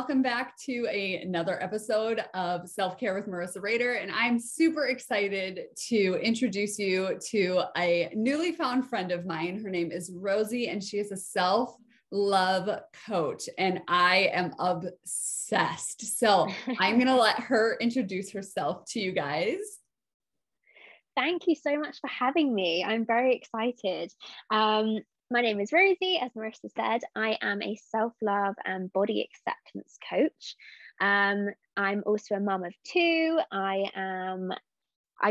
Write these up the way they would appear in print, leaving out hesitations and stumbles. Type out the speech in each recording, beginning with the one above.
welcome back to another episode of Self-Care with Marissa Rader. And I'm super excited to introduce you to a newly found friend of mine. Her name is Rosie, and she is a self-love coach, and I am obsessed. So I'm going to let her introduce herself to you guys. Thank you so much for having me. I'm very excited. My name is Rosie, as Marissa said. I am a self-love and body acceptance coach. I'm also a mum of two. I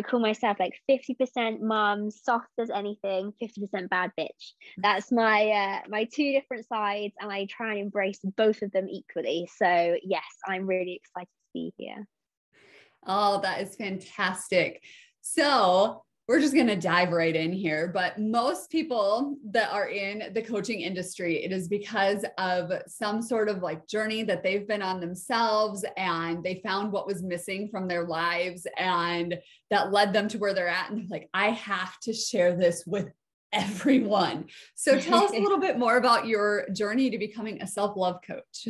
call myself like 50% mum, soft as anything, 50% bad bitch. That's my two different sides, and I try and embrace both of them equally. So yes, I'm really excited to be here. Oh, that is fantastic. So we're just going to dive right in here. But most people that are in the coaching industry, it is because of some sort of like journey that they've been on themselves, and they found what was missing from their lives, and that led them to where they're at. And they're like, I have to share this with everyone. So tell us a little bit more about your journey to becoming a self-love coach.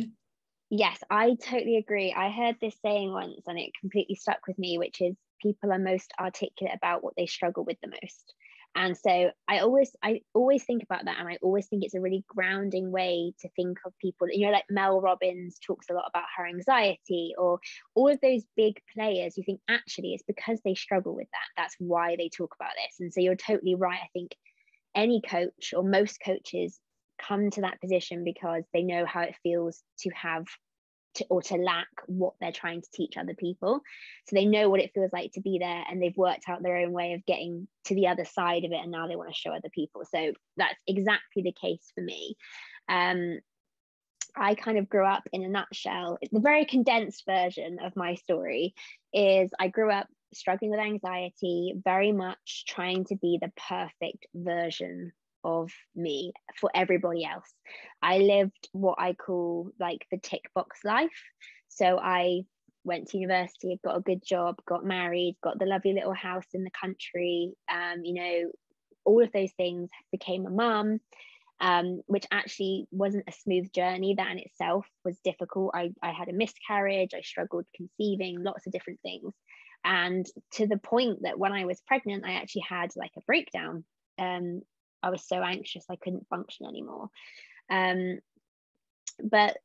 Yes, I totally agree. I heard this saying once and it completely stuck with me, which is people are most articulate about what they struggle with the most. And so I always think about that, and I always think it's a really grounding way to think of people. You know, like Mel Robbins talks a lot about her anxiety, or all of those big players. You think actually it's because they struggle with that. That's why they talk about this. And so you're totally right. I think any coach, or most coaches, come to that position because they know how it feels to have to lack what they're trying to teach other people. So they know what it feels like to be there, and they've worked out their own way of getting to the other side of it, and now they want to show other people. So that's exactly the case for me. I kind of grew up, in a nutshell, the very condensed version of my story is I grew up struggling with anxiety, very much trying to be the perfect version of me for everybody else. I lived what I call like the tick box life. So I went to university, got a good job, got married, got the lovely little house in the country, all of those things, became a mum, which actually wasn't a smooth journey. That in itself was difficult. I had a miscarriage, I struggled conceiving, lots of different things. And to the point that when I was pregnant, I actually had like a breakdown. I was so anxious I couldn't function anymore. But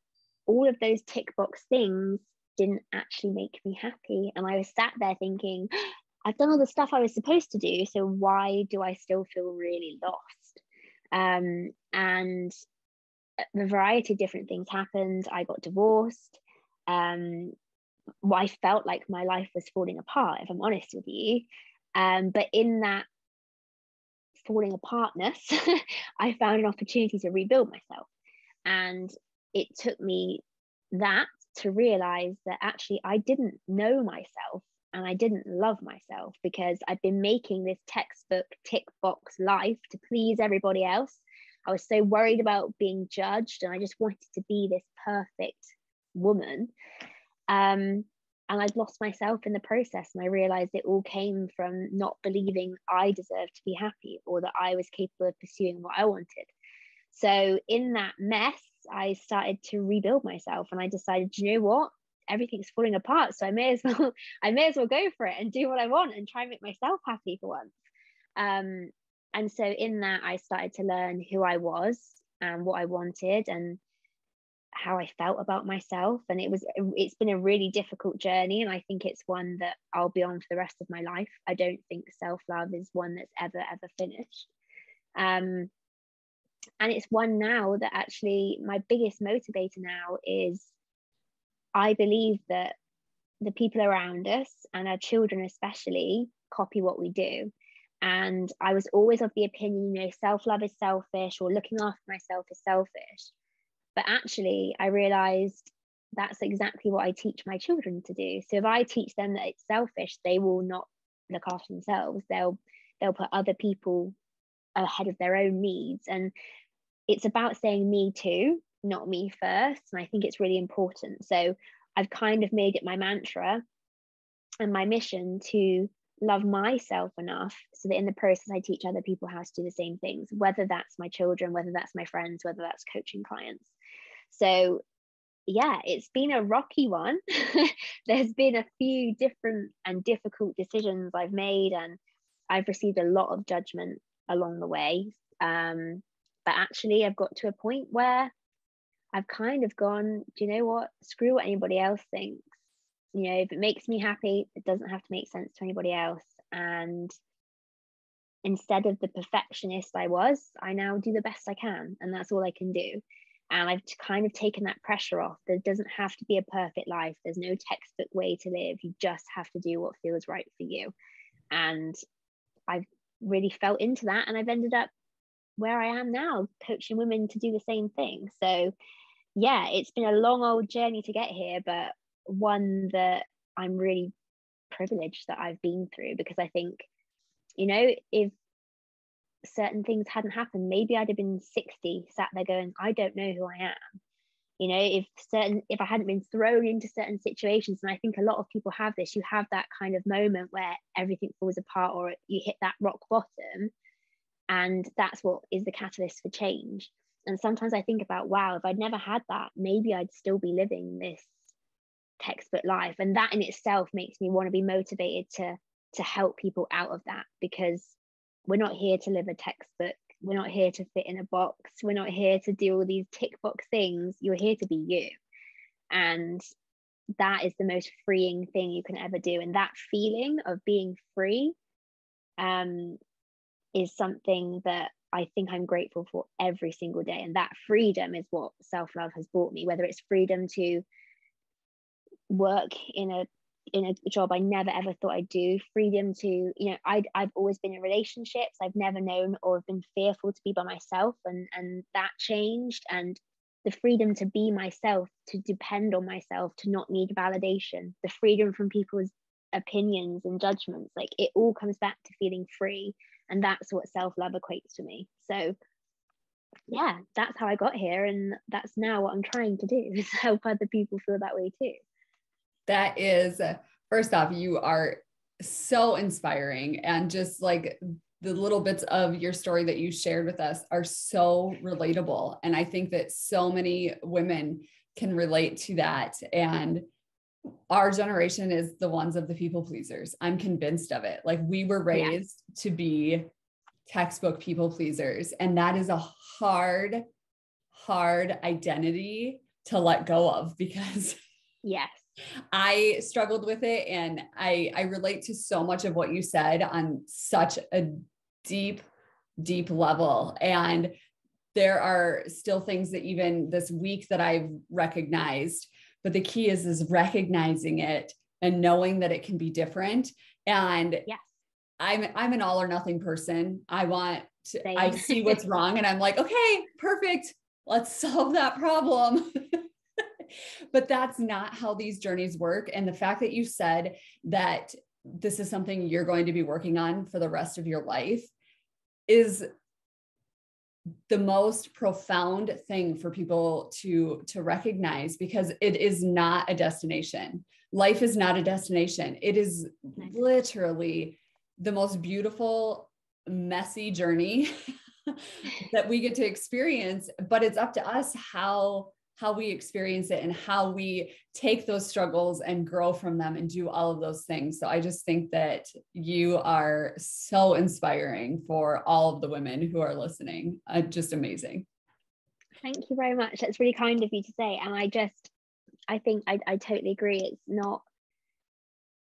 all of those tick box things didn't actually make me happy. And I was sat there thinking, I've done all the stuff I was supposed to do, so why do I still feel really lost? And a variety of different things happened. I got divorced. I felt like my life was falling apart, if I'm honest with you. But in that falling apartness, I found an opportunity to rebuild myself. And it took me that to realize that actually I didn't know myself and I didn't love myself, because I'd been making this textbook tick box life to please everybody else. I was so worried about being judged, and I just wanted to be this perfect woman. And I'd lost myself in the process, and I realized it all came from not believing I deserved to be happy, or that I was capable of pursuing what I wanted. So in that mess, I started to rebuild myself, and I decided, you know what, everything's falling apart, so I may as well go for it and do what I want and try and make myself happy for once. And so in that, I started to learn who I was and what I wanted and how I felt about myself. And it's been a really difficult journey, and I think it's one that I'll be on for the rest of my life. I don't think self-love is one that's ever finished. And it's one now that actually my biggest motivator now is I believe that the people around us, and our children especially, copy what we do. And I was always of the opinion, self-love is selfish, or looking after myself is selfish. But actually, I realized that's exactly what I teach my children to do. So if I teach them that it's selfish, they will not look after themselves. They'll put other people ahead of their own needs. And it's about saying me too, not me first. And I think it's really important. So I've kind of made it my mantra and my mission to love myself enough so that in the process I teach other people how to do the same things, whether that's my children, whether that's my friends, whether that's coaching clients. So yeah, it's been a rocky one. There's been a few different and difficult decisions I've made, and I've received a lot of judgment along the way. But actually, I've got to a point where I've kind of gone, do you know what? Screw what anybody else thinks. You know, if it makes me happy, it doesn't have to make sense to anybody else. And instead of the perfectionist I was, I now do the best I can, and that's all I can do. And I've kind of taken that pressure off. There doesn't have to be a perfect life. There's no textbook way to live. You just have to do what feels right for you. And I've really felt into that, and I've ended up where I am now, coaching women to do the same thing. So yeah, it's been a long old journey to get here, but one that I'm really privileged that I've been through, because I think, you know, if certain things hadn't happened, maybe I'd have been 60 sat there going, I don't know who I am. You know, if I hadn't been thrown into certain situations, and I think a lot of people have this, you have that kind of moment where everything falls apart, or you hit that rock bottom, and that's what is the catalyst for change. And sometimes I think about, wow, if I'd never had that, maybe I'd still be living this textbook life. And that in itself makes me want to be motivated to help people out of that, because we're not here to live a textbook. We're not here to fit in a box. We're not here to do all these tick box things. You're here to be you. And that is the most freeing thing you can ever do. And that feeling of being free is something that I think I'm grateful for every single day. And that freedom is what self-love has brought me, whether it's freedom to work in a job I never ever thought I'd do, freedom to, you know, I've always been in relationships. I've never known or been fearful to be by myself, and that changed. And the freedom to be myself, to depend on myself, to not need validation, the freedom from people's opinions and judgments, like it all comes back to feeling free. And that's what self-love equates to me. So yeah, that's how I got here, and that's now what I'm trying to do, is help other people feel that way too. That is, first off, you are so inspiring, and just like the little bits of your story that you shared with us are so relatable. And I think that so many women can relate to that. And our generation is the ones of the people pleasers. I'm convinced of it. Like, we were raised to be textbook people pleasers. And that is a hard identity to let go of, because yes, I struggled with it. And I relate to so much of what you said on such a deep level. And there are still things that even this week that I've recognized, but the key is recognizing it and knowing that it can be different. And yes, I'm an all or nothing person. I same. see what's wrong and I'm like, okay, perfect. Let's solve that problem. But that's not how these journeys work. And the fact that you said that this is something you're going to be working on for the rest of your life is the most profound thing for people to recognize, because it is not a destination. Life is not a destination. It is literally the most beautiful, messy journey that we get to experience, but it's up to us how we experience it and how we take those struggles and grow from them and do all of those things. So I just think that you are so inspiring for all of the women who are listening. Just amazing. Thank you very much. That's really kind of you to say. And I think I totally agree.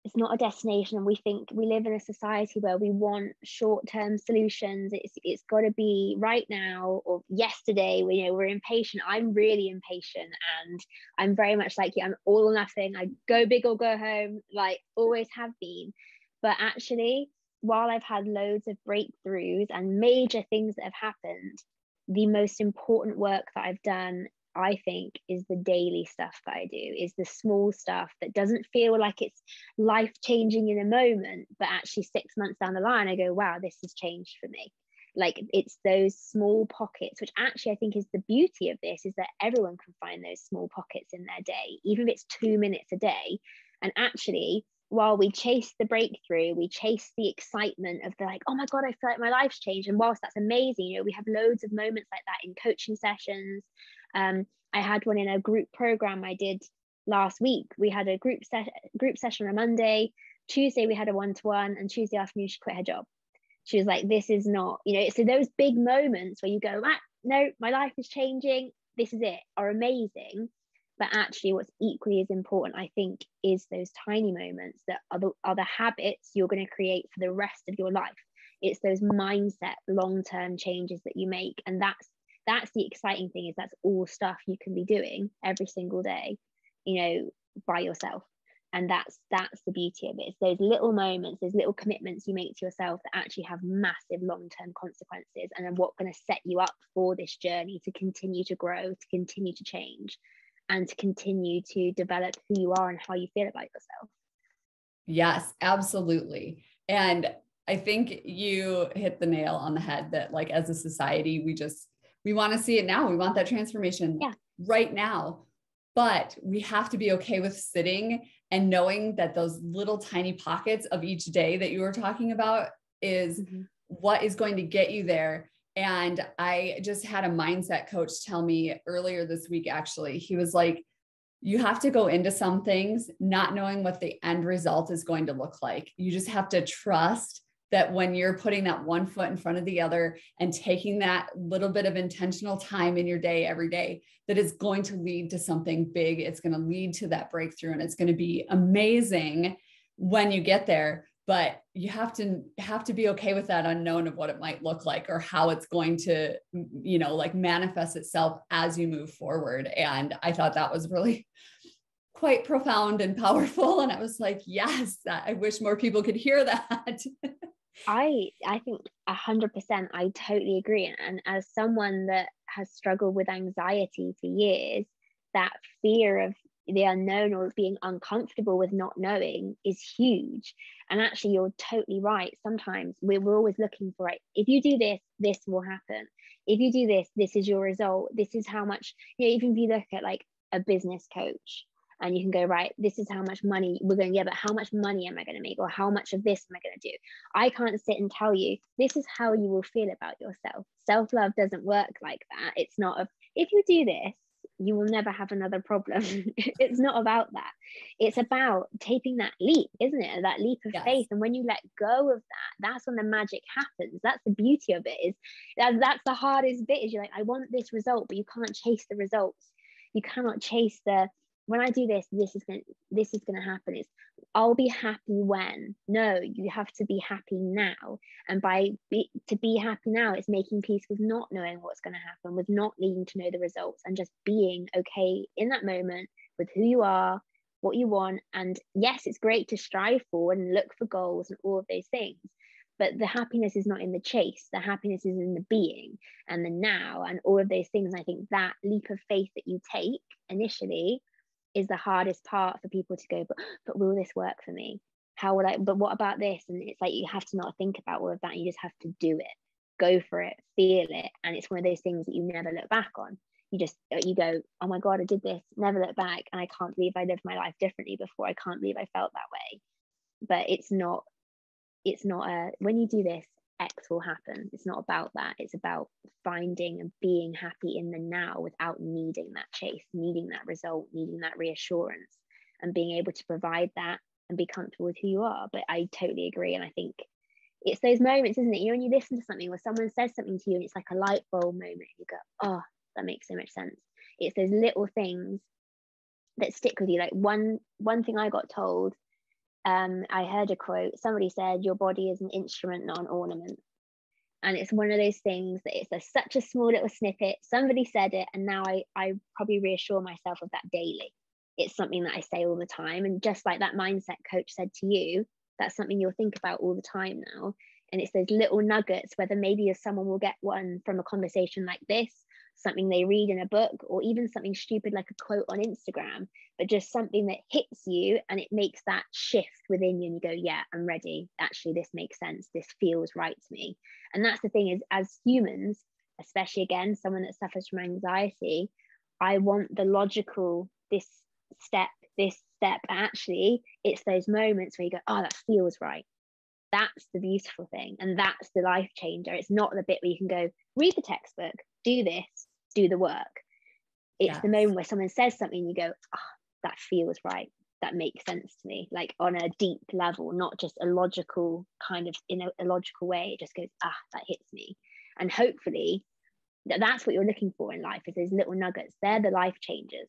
It's not a destination, and we think we live in a society where we want short-term solutions. It's got to be right now or yesterday. We're impatient. I'm really impatient, and I'm very much like you. I'm all or nothing. I go big or go home, like always have been. But actually, while I've had loads of breakthroughs and major things that have happened, the most important work that I've done, I think, is the daily stuff that I do, is the small stuff that doesn't feel like it's life-changing in a moment, but actually 6 months down the line, I go, wow, this has changed for me. Like, it's those small pockets, which actually I think is the beauty of this, is that everyone can find those small pockets in their day, even if it's 2 minutes a day. And actually, while we chase the breakthrough, we chase the excitement of the like, oh my God, I feel like my life's changed. And whilst that's amazing, we have loads of moments like that in coaching sessions. I had one in a group program I did last week. We had a group session on a Monday. Tuesday we had a one-to-one, and Tuesday afternoon she quit her job. She was like, this is not, so those big moments where you go, no, my life is changing, this is it, are amazing. But actually what's equally as important, I think, is those tiny moments that are the habits you're going to create for the rest of your life. It's those mindset long-term changes that you make. And that's the exciting thing, is that's all stuff you can be doing every single day, by yourself. And that's the beauty of it. It's those little moments, those little commitments you make to yourself that actually have massive long-term consequences, and are what going to set you up for this journey to continue to grow, to continue to change, and to continue to develop who you are and how you feel about yourself. Yes, absolutely. And I think you hit the nail on the head that, like, as a society, we want to see it now. We want that transformation right now. But we have to be okay with sitting and knowing that those little tiny pockets of each day that you were talking about is what is going to get you there. And I just had a mindset coach tell me earlier this week, actually, he was like, you have to go into some things not knowing what the end result is going to look like. You just have to trust that when you're putting that one foot in front of the other and taking that little bit of intentional time in your day every day, that it's going to lead to something big. It's going to lead to that breakthrough, and it's going to be amazing when you get there. But you have to be okay with that unknown of what it might look like, or how it's going to, like, manifest itself as you move forward. And I thought that was really quite profound and powerful. And I was like, yes, I wish more people could hear that. I think 100%, I totally agree. And as someone that has struggled with anxiety for years, that fear of the unknown or being uncomfortable with not knowing is huge. And actually, you're totally right. Sometimes we're always looking for it. If you do this, this will happen. If you do this, this is your result. This is how much, even if you look at like a business coach, and you can go, right, this is how much money we're going, but how much money am I going to make? Or how much of this am I going to do? I can't sit and tell you, this is how you will feel about yourself. Self-love doesn't work like that. It's not if you do this, you will never have another problem. It's not about that. It's about taking that leap, isn't it? That leap of faith. And when you let go of that, that's when the magic happens. That's the beauty of it. That's the hardest bit, is you're like, I want this result, but you can't chase the results. You cannot chase when I do this, this is going to happen. I'll be happy when. No, you have to be happy now. And to be happy now, it's making peace with not knowing what's going to happen, with not needing to know the results, and just being okay in that moment with who you are, what you want. And yes, it's great to strive forward and look for goals and all of those things. But the happiness is not in the chase. The happiness is in the being and the now and all of those things. And I think that leap of faith that you take initially is the hardest part for people to go, but will this work for me? But what about this? And it's like, you have to not think about all of that. You just have to do it, go for it, feel it. And it's one of those things that you never look back on. You go, oh my God, I did this, never look back. And I can't believe I lived my life differently before. I can't believe I felt that way. But it's not when you do this, X will happen. It's not about that. It's about finding and being happy in the now without needing that chase, needing that result, needing that reassurance, and being able to provide that and be comfortable with who you are. But I totally agree. And I think it's those moments, isn't it? When you listen to something or someone says something to you and it's like a light bulb moment, you go, oh, that makes so much sense. It's those little things that stick with you. Like one thing I got told, I heard a quote. Somebody said, your body is an instrument, not an ornament. And it's one of those things that it's such a small little snippet. Somebody said it, and now I probably reassure myself of that daily. It's something that I say all the time. And just like that mindset coach said to you, that's something you'll think about all the time now. And it's those little nuggets, whether maybe someone will get one from a conversation like this, something they read in a book, or even something stupid like a quote on Instagram, but just something that hits you and it makes that shift within you and you go, yeah, I'm ready. Actually, this makes sense. This feels right to me. And that's the thing, is as humans, especially again, someone that suffers from anxiety, I want the logical, this step. Actually, it's those moments where you go, oh, that feels right. That's the beautiful thing. And that's the life changer. It's not the bit where you can go, read the textbook, do this, do the work. It's the moment where someone says something and you go, oh, that feels right. That makes sense to me, like on a deep level, not just a logical kind of, in a logical way. It just goes, that hits me. And hopefully that's what you're looking for in life, is those little nuggets. They're the life changers.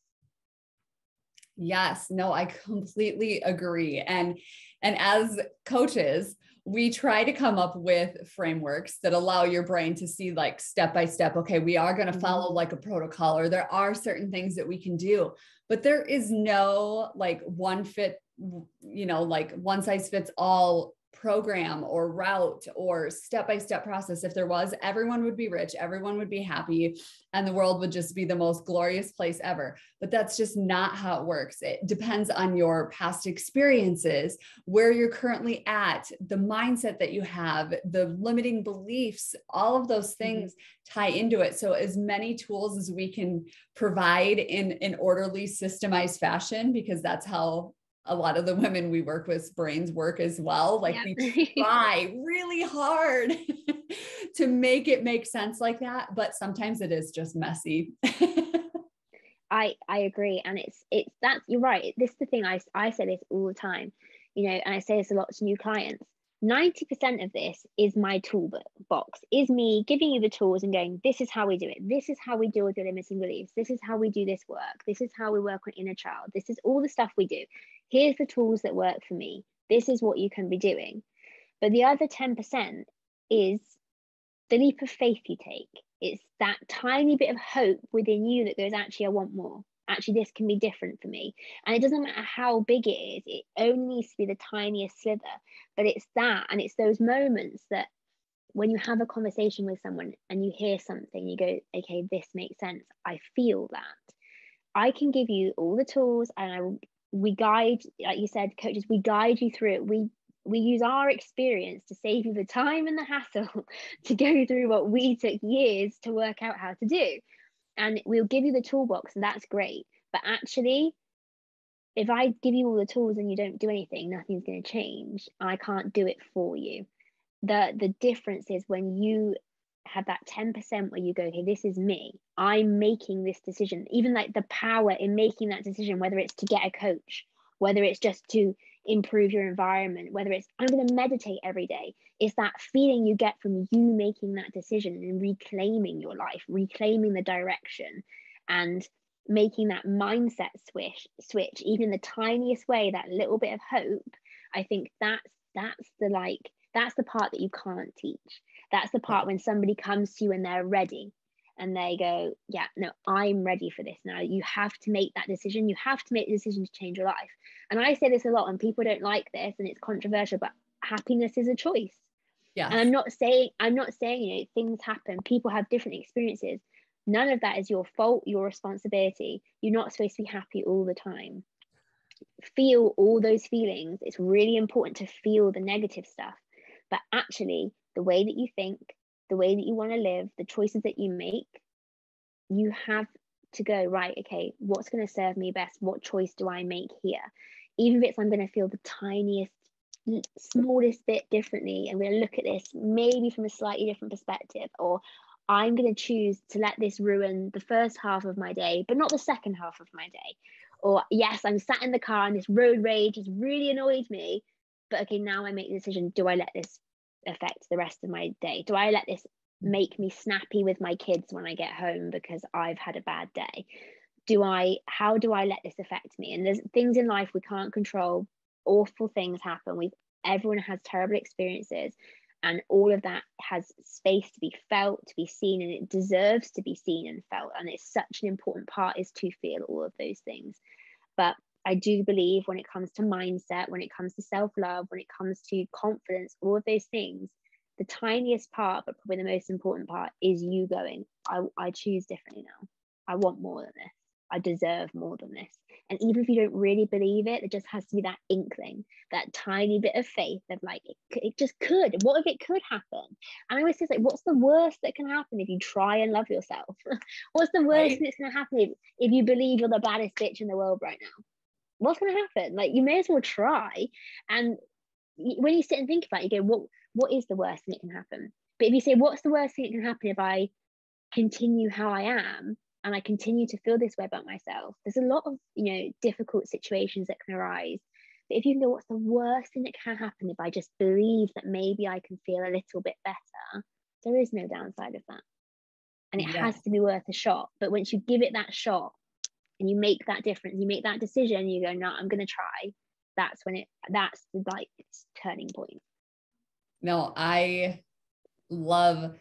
Yes, no, I completely agree. And as coaches, we try to come up with frameworks that allow your brain to see, like, step by step, okay, we are going to follow like a protocol, or there are certain things that we can do, but there is no like one size fits all program or route or step-by-step process. If there was, everyone would be rich, everyone would be happy, and the world would just be the most glorious place ever. But that's just not how it works. It depends on your past experiences, where you're currently at, the mindset that you have, the limiting beliefs, all of those things tie into it. So as many tools as we can provide in an orderly, systemized fashion, because that's how a lot of the women we work with brains work as well. Like we try really hard to make it make sense like that, but sometimes it is just messy. I agree. And it's that, you're right. This is the thing. I say this all the time, and I say this a lot to new clients. 90% of this is my toolbox, is me giving you the tools and going, this is how we do it. This is how we deal with your limiting beliefs. This is how we do this work. This is how we work on inner child. This is all the stuff we do. Here's the tools that work for me. This is what you can be doing. But the other 10% is the leap of faith you take. It's that tiny bit of hope within you that goes, actually, I want more. Actually, this can be different for me. And it doesn't matter how big it is. It only needs to be the tiniest slither. But it's that, and it's those moments that when you have a conversation with someone and you hear something, you go, okay, this makes sense. I feel that. I can give you all the tools, and we guide, like you said, coaches, we guide you through it. We use our experience to save you the time and the hassle to go through what we took years to work out how to do. And we'll give you the toolbox, and that's great. But actually, if I give you all the tools and you don't do anything, nothing's going to change. I can't do it for you. The difference is when you have that 10% where you go, okay, this is me. I'm making this decision. Even like the power in making that decision, whether it's to get a coach, whether it's just to improve your environment, whether it's I'm going to meditate every day. It's that feeling you get from you making that decision and reclaiming your life, reclaiming the direction, and making that mindset switch, even the tiniest way, that little bit of hope. I think that's the part that you can't teach. That's the part when somebody comes to you and they're ready and they go, yeah, no, I'm ready for this now. You have to make that decision. You have to make the decision to change your life. And I say this a lot, and people don't like this, and it's controversial, but happiness is a choice. Yeah. And I'm not saying, things happen. People have different experiences. None of that is your fault, your responsibility. You're not supposed to be happy all the time. Feel all those feelings. It's really important to feel the negative stuff. But actually, the way that you think, the way that you want to live, the choices that you make, you have to go, right, okay, what's going to serve me best? What choice do I make here? Even if it's I'm going to feel the tiniest, smallest bit differently, I'm going to look at this maybe from a slightly different perspective, or I'm going to choose to let this ruin the first half of my day, but not the second half of my day. Or yes, I'm sat in the car and this road rage has really annoyed me, but okay, now I make the decision, do I let this affect the rest of my day? Do I let this make me snappy with my kids when I get home because I've had a bad day? How do I let this affect me? And there's things in life we can't control. Awful things happen. Everyone has terrible experiences, and all of that has space to be felt, to be seen, and it deserves to be seen and felt. And it's such an important part, is to feel all of those things. But I do believe when it comes to mindset, when it comes to self-love, when it comes to confidence, all of those things, the tiniest part, but probably the most important part, is you going, I choose differently now. I want more than this. I deserve more than this. And even if you don't really believe it, there just has to be that inkling, that tiny bit of faith of like, it just could. What if it could happen? And I always say, like, what's the worst that can happen if you try and love yourself? What's the worst that's going to happen if you believe you're the baddest bitch in the world right now? What's going to happen? Like, you may as well try. And when you sit and think about it, you go, what is the worst thing that can happen? But if you say, what's the worst thing that can happen if I continue how I am and I continue to feel this way about myself, there's a lot of, difficult situations that can arise. But if you can go, what's the worst thing that can happen if I just believe that maybe I can feel a little bit better? There is no downside of that. And it has to be worth a shot. But once you give it that shot and you make that difference, you make that decision, you go, no, I'm going to try. That's the like turning point. No, I love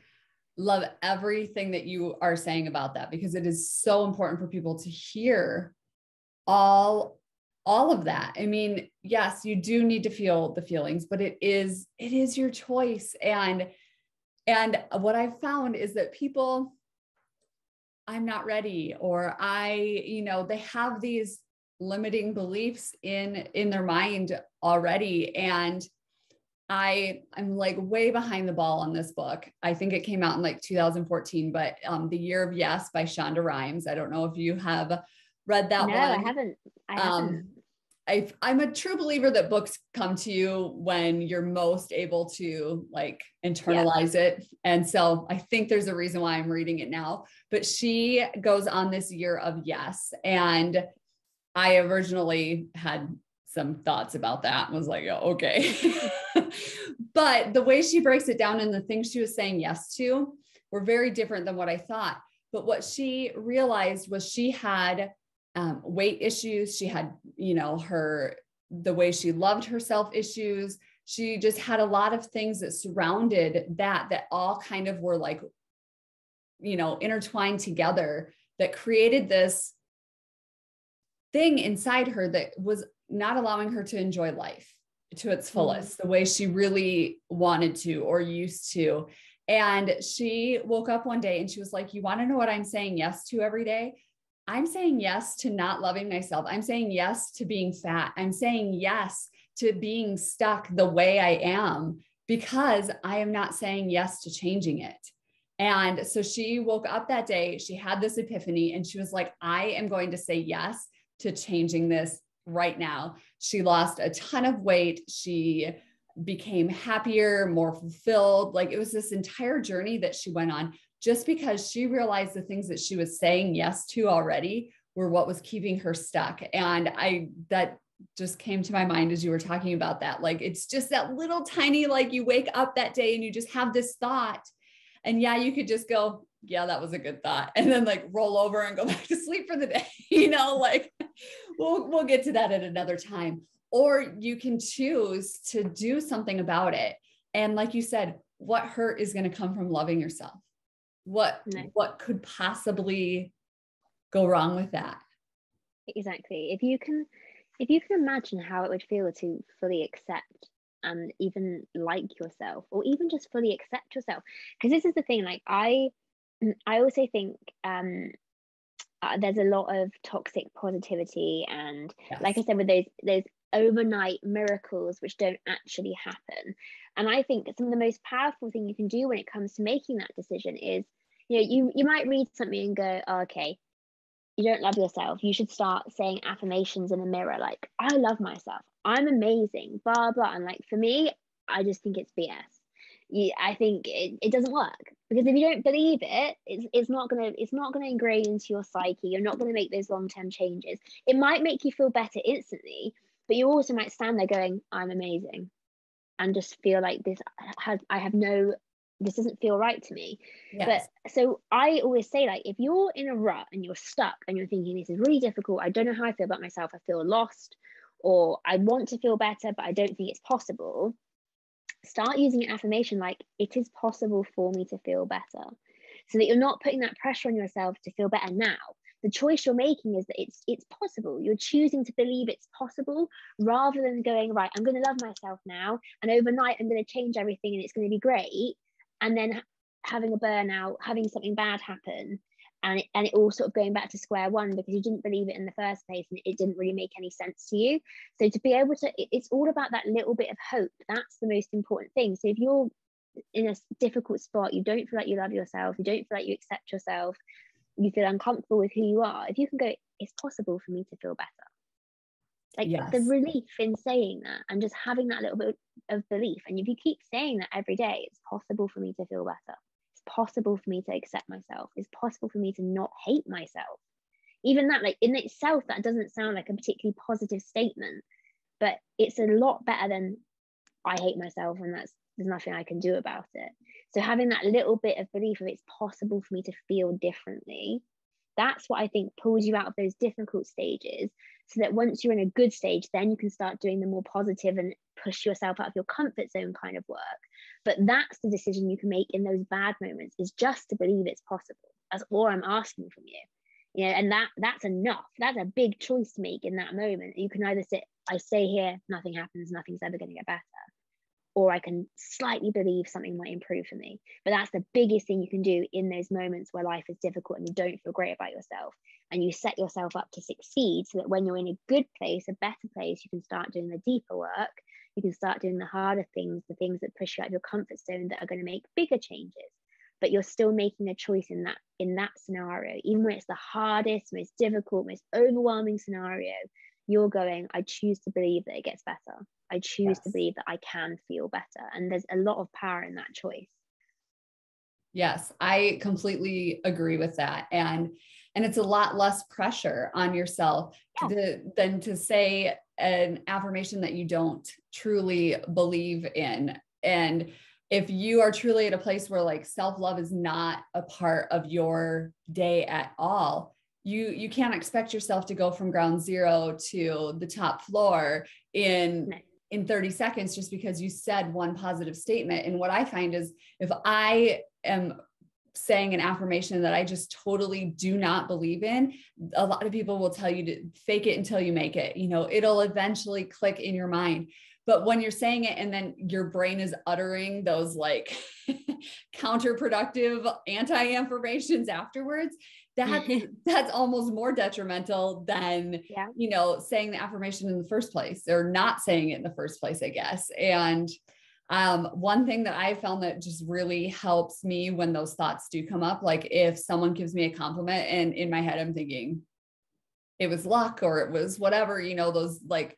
everything that you are saying about that, because it is so important for people to hear all of that. I mean, yes, you do need to feel the feelings, but it is your choice. And what I've found is that people, I'm not ready, or they have these limiting beliefs in their mind already. And I'm like way behind the ball on this book. I think it came out in like 2014, but The Year of Yes by Shonda Rhimes. I don't know if you have read that one. No, I haven't. I'm a true believer that books come to you when you're most able to like internalize it. And so I think there's a reason why I'm reading it now, but she goes on this year of yes. And I originally had some thoughts about that and was like, oh, okay. But the way she breaks it down and the things she was saying yes to were very different than what I thought. But what she realized was she had weight issues. She had, the way she loved herself issues. She just had a lot of things that surrounded that all kind of were like, intertwined together, that created this thing inside her that was not allowing her to enjoy life to its fullest, the way she really wanted to or used to. And she woke up one day and she was like, you want to know what I'm saying yes to every day? I'm saying yes to not loving myself. I'm saying yes to being fat. I'm saying yes to being stuck the way I am, because I am not saying yes to changing it. And so she woke up that day, she had this epiphany, and she was like, I am going to say yes to changing this right now. She lost a ton of weight. She became happier, more fulfilled. Like, it was this entire journey that she went on, just because she realized the things that she was saying yes to already were what was keeping her stuck. And that just came to my mind as you were talking about that. Like, it's just that little tiny, like, you wake up that day and you just have this thought, and you could just go, yeah, that was a good thought. And then like roll over and go back to sleep for the day. Like we'll get to that at another time. Or you can choose to do something about it. And like you said, what hurt is going to come from loving yourself? What could possibly go wrong with that? Exactly. If you can imagine how it would feel to fully accept and even like yourself, or even just fully accept yourself. Because this is the thing, like I also think there's a lot of toxic positivity, and like I said, with those overnight miracles which don't actually happen. And I think some of the most powerful thing you can do when it comes to making that decision is, you might read something and go, oh, okay, you don't love yourself, you should start saying affirmations in the mirror, like, I love myself, I'm amazing, blah blah. And like, for me, I just think it's BS. I think it doesn't work, because if you don't believe it, it's not gonna ingrain into your psyche. You're not gonna make those long-term changes. It might make you feel better instantly, but you also might stand there going, I'm amazing, and just feel like this doesn't feel right to me. Yes. But so I always say, like, if you're in a rut and you're stuck and you're thinking, this is really difficult, I don't know how I feel about myself, I feel lost, or I want to feel better, but I don't think it's possible, start using an affirmation like, it is possible for me to feel better, so that you're not putting that pressure on yourself to feel better now. The choice you're making is that it's possible. You're choosing to believe it's possible, rather than going, right, I'm going to love myself now, and overnight I'm going to change everything and it's going to be great, and then having a burnout, having something bad happen, and it all sort of going back to square one, because you didn't believe it in the first place and it didn't really make any sense to you. So to be able to, it's all about that little bit of hope. That's the most important thing. So if you're in a difficult spot, you don't feel like you love yourself, you don't feel like you accept yourself, you feel uncomfortable with who you are, if you can go, it's possible for me to feel better. Like, the relief in saying that, and just having that little bit of belief. And if you keep saying that every day, it's possible for me to feel better, it's possible for me to accept myself. It's possible for me to not hate myself. Even that, like, in itself, that doesn't sound like a particularly positive statement, but it's a lot better than I hate myself and there's nothing I can do about it. So having that little bit of belief of it's possible for me to feel differently, that's what I think pulls you out of those difficult stages, so that once you're in a good stage, then you can start doing the more positive and push yourself out of your comfort zone kind of work. But that's the decision you can make in those bad moments, is just to believe it's possible. That's all I'm asking from you. You know, and that's enough. That's a big choice to make in that moment. You can either I stay here, nothing happens, nothing's ever going to get better, or I can slightly believe something might improve for me. But that's the biggest thing you can do in those moments where life is difficult and you don't feel great about yourself. And you set yourself up to succeed, so that when you're in a good place, a better place, you can start doing the deeper work. You can start doing the harder things, the things that push you out of your comfort zone, that are going to make bigger changes. But you're still making a choice in that scenario, even when it's the hardest, most difficult, most overwhelming scenario. You're going, I choose to believe that it gets better. I choose to believe that I can feel better. And there's a lot of power in that choice. Yes, I completely agree with that. And it's a lot less pressure on yourself than to say an affirmation that you don't truly believe in. And if you are truly at a place where like self-love is not a part of your day at all, you can't expect yourself to go from ground zero to the top floor in 30 seconds just because you said one positive statement. And what I find is, if I am saying an affirmation that I just totally do not believe in, a lot of people will tell you to fake it until you make it. You know, it'll eventually click in your mind. But when you're saying it and then your brain is uttering those like counterproductive anti-affirmations afterwards, that's almost more detrimental than, you know, saying the affirmation in the first place, or not saying it in the first place, I guess. And one thing that I found that just really helps me when those thoughts do come up, like if someone gives me a compliment and in my head I'm thinking it was luck or it was whatever, you know, those like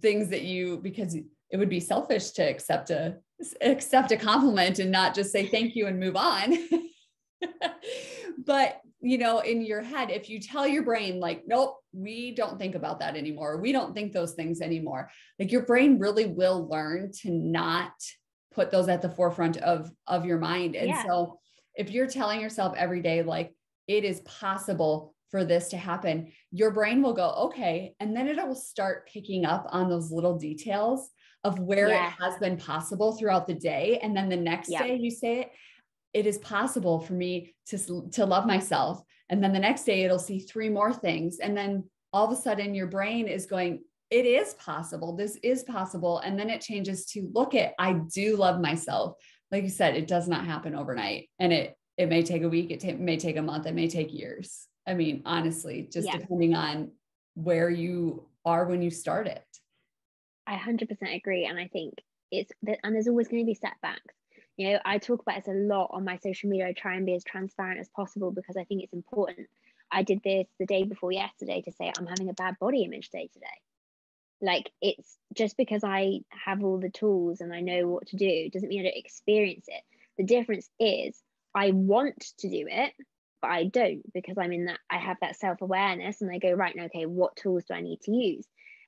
things that because it would be selfish to accept a compliment and not just say thank you and move on. But, you know, in your head, if you tell your brain like, nope, we don't think about that anymore, we don't think those things anymore, like your brain really will learn to not put those at the forefront of your mind. And so if you're telling yourself every day, like, it is possible for this to happen, your brain will go, okay. And then it will start picking up on those little details of where it has been possible throughout the day. And then the next day you say it is possible for me to love myself. And then the next day it'll see 3 more things. And then all of a sudden your brain is going, it is possible. This is possible. And then it changes to I do love myself. Like you said, it does not happen overnight. And it may take a week. It may take a month. It may take years. I mean, honestly, just depending on where you are when you start it. I 100% agree. And I think there's always going to be setbacks. You know, I talk about this a lot on my social media. I try and be as transparent as possible because I think it's important. I did this the day before yesterday to say I'm having a bad body image day today. Like, it's just because I have all the tools and I know what to do doesn't mean I don't experience it. The difference is I want to do it, but I don't, because I have that self-awareness and I go, right, now, okay, what tools do I need to use?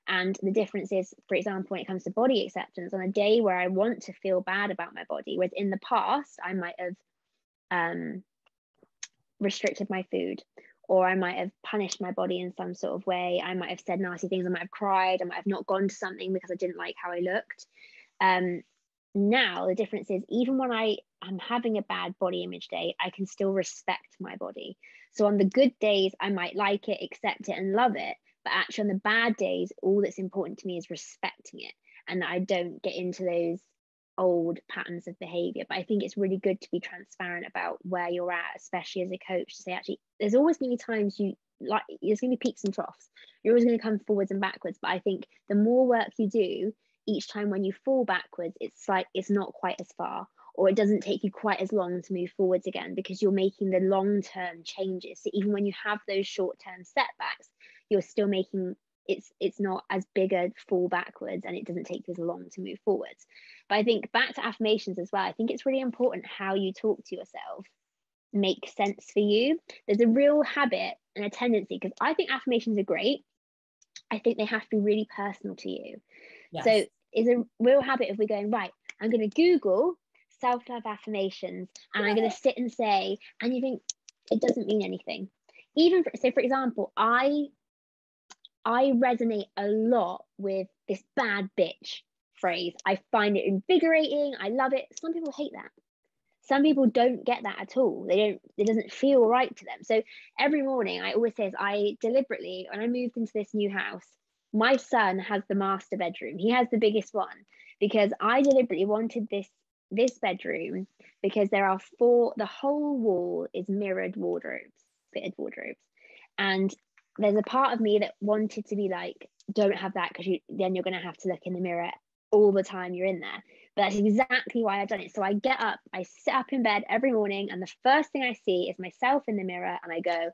And the difference is, for example, when it comes to body acceptance, on a day where I want to feel bad about my body, whereas in the past, I might have restricted my food, or I might have punished my body in some sort of way. I might have said nasty things. I might have cried. I might have not gone to something because I didn't like how I looked. Now, the difference is, even when I'm having a bad body image day, I can still respect my body. So on the good days, I might like it, accept it, and love it. But actually on the bad days, all that's important to me is respecting it, and that I don't get into those old patterns of behavior. But I think it's really good to be transparent about where you're at, especially as a coach, to say, actually, there's always going to be times there's going to be peaks and troughs. You're always going to come forwards and backwards. But I think the more work you do, each time when you fall backwards, it's like it's not quite as far, or it doesn't take you quite as long to move forwards again, because you're making the long-term changes. So even when you have those short-term setbacks, you're still making it's not as big a fall backwards, and it doesn't take you as long to move forwards. But I think back to affirmations as well, I think it's really important how you talk to yourself, make sense for you. There's a real habit and a tendency, because I think affirmations are great. I think they have to be really personal to you. Yes. So it's a real habit of we going, right, I'm going to Google self-love affirmations and I'm going to sit and say, and you think it doesn't mean anything. Even for example, I resonate a lot with this bad bitch phrase. I find it invigorating. I love it. Some people hate that. Some people don't get that at all. It doesn't feel right to them. So every morning I always say, I deliberately, when I moved into this new house, my son has the master bedroom. He has the biggest one, because I deliberately wanted this bedroom, because there are the whole wall is mirrored fitted wardrobes. And there's a part of me that wanted to be like, don't have that, because then you're going to have to look in the mirror all the time you're in there. But that's exactly why I've done it. So I get up, I sit up in bed every morning, and the first thing I see is myself in the mirror, and I go,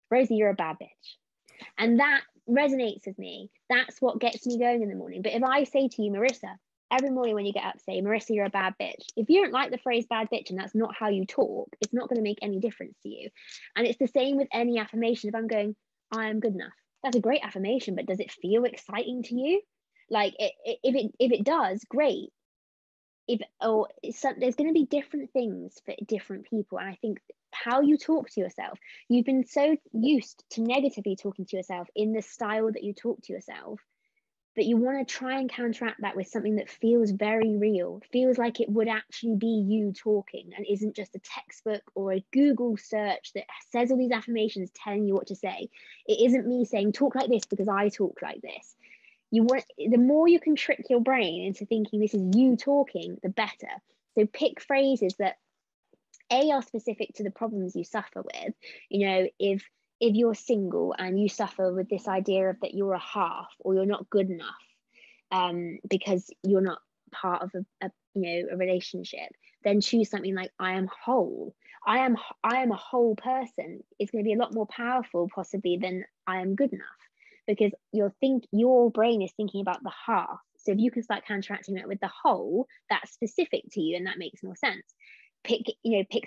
Rosie, you're a bad bitch. And that resonates with me. That's what gets me going in the morning. But if I say to you, Marissa, every morning when you get up, say, Marissa, you're a bad bitch. If you don't like the phrase bad bitch and that's not how you talk, it's not going to make any difference to you. And it's the same with any affirmation. If I'm going, I am good enough, that's a great affirmation, but does it feel exciting to you? Like if it does, great. There's going to be different things for different people. And I think how you talk to yourself, you've been so used to negatively talking to yourself in the style that you talk to yourself, that you want to try and counteract that with something that feels very real, feels like it would actually be you talking and isn't just a textbook or a Google search that says all these affirmations telling you what to say. It isn't me saying talk like this because I talk like this. The more you can trick your brain into thinking this is you talking, the better. So pick phrases that are specific to the problems you suffer with. If you're single and you suffer with this idea of that you're a half or you're not good enough, because you're not part of a relationship, then choose something like I am whole. I am a whole person. It's going to be a lot more powerful possibly than I am good enough, because your brain is thinking about the half. So if you can start counteracting that with the whole, that's specific to you and that makes more sense. Pick